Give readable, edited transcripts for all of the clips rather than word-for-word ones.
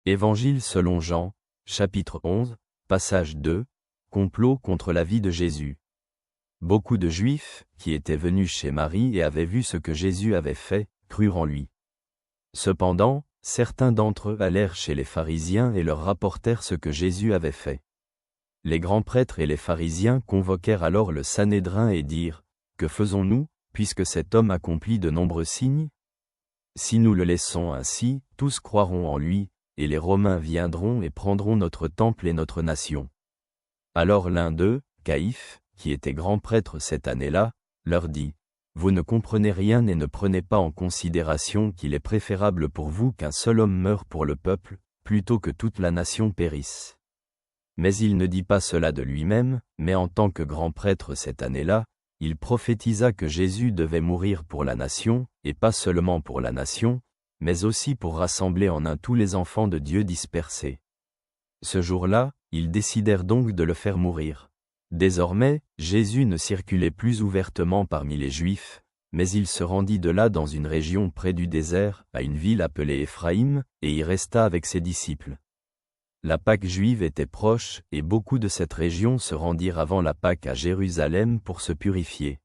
Évangile selon Jean, chapitre 11, passage 2, complot contre la vie de Jésus. Beaucoup de Juifs, qui étaient venus chez Marie et avaient vu ce que Jésus avait fait, crurent en lui. Cependant, certains d'entre eux allèrent chez les pharisiens et leur rapportèrent ce que Jésus avait fait. Les grands prêtres et les pharisiens convoquèrent alors le Sanhédrin et dirent, « Que faisons-nous, puisque cet homme accomplit de nombreux signes? Si nous le laissons ainsi, tous croiront en lui, et les Romains viendront et prendront notre temple et notre nation. » Alors l'un d'eux, Caïphe, qui était grand prêtre cette année-là, leur dit, « Vous ne comprenez rien et ne prenez pas en considération qu'il est préférable pour vous qu'un seul homme meure pour le peuple, plutôt que toute la nation périsse. » Mais il ne dit pas cela de lui-même, mais en tant que grand prêtre cette année-là, il prophétisa que Jésus devait mourir pour la nation, et pas seulement pour la nation, mais aussi pour rassembler en un tous les enfants de Dieu dispersés. Ce jour-là, ils décidèrent donc de le faire mourir. Désormais, Jésus ne circulait plus ouvertement parmi les Juifs, mais il se rendit de là dans une région près du désert, à une ville appelée Éphraïm, et y resta avec ses disciples. La Pâque juive était proche, et beaucoup de cette région se rendirent avant la Pâque à Jérusalem pour se purifier.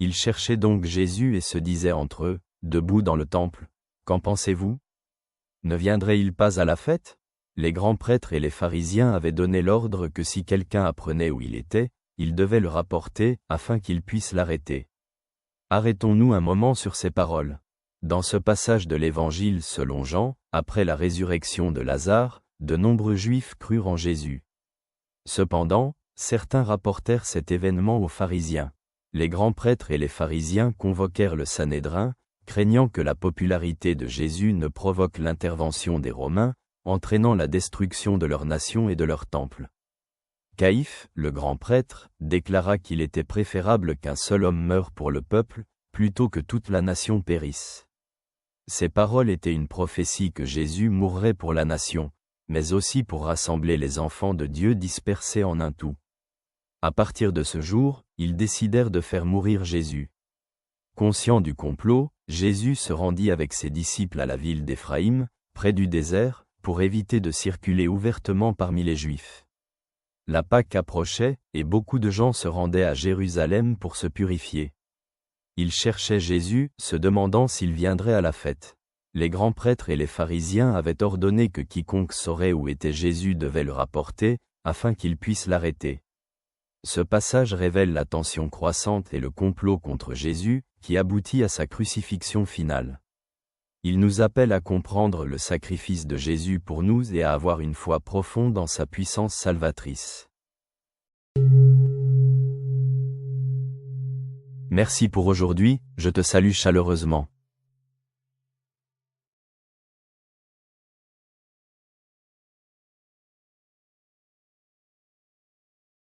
Ils cherchaient donc Jésus et se disaient entre eux, debout dans le temple, « Qu'en pensez-vous? Ne viendrait-il pas à la fête ?» Les grands prêtres et les pharisiens avaient donné l'ordre que si quelqu'un apprenait où il était, il devait le rapporter, afin qu'ils puissent l'arrêter. Arrêtons-nous un moment sur ces paroles. Dans ce passage de l'Évangile selon Jean, après la résurrection de Lazare, de nombreux Juifs crurent en Jésus. Cependant, certains rapportèrent cet événement aux pharisiens. Les grands prêtres et les pharisiens convoquèrent le Sanhédrin, craignant que la popularité de Jésus ne provoque l'intervention des Romains, entraînant la destruction de leur nation et de leur temple. Caïphe, le grand prêtre, déclara qu'il était préférable qu'un seul homme meure pour le peuple, plutôt que toute la nation périsse. Ces paroles étaient une prophétie que Jésus mourrait pour la nation, mais aussi pour rassembler les enfants de Dieu dispersés en un tout. À partir de ce jour, ils décidèrent de faire mourir Jésus. Conscient du complot, Jésus se rendit avec ses disciples à la ville d'Éphraïm, près du désert, pour éviter de circuler ouvertement parmi les Juifs. La Pâque approchait, et beaucoup de gens se rendaient à Jérusalem pour se purifier. Ils cherchaient Jésus, se demandant s'il viendrait à la fête. Les grands prêtres et les pharisiens avaient ordonné que quiconque saurait où était Jésus devait le rapporter, afin qu'ils puissent l'arrêter. Ce passage révèle la tension croissante et le complot contre Jésus, qui aboutit à sa crucifixion finale. Il nous appelle à comprendre le sacrifice de Jésus pour nous et à avoir une foi profonde en sa puissance salvatrice. Merci pour aujourd'hui, je te salue chaleureusement.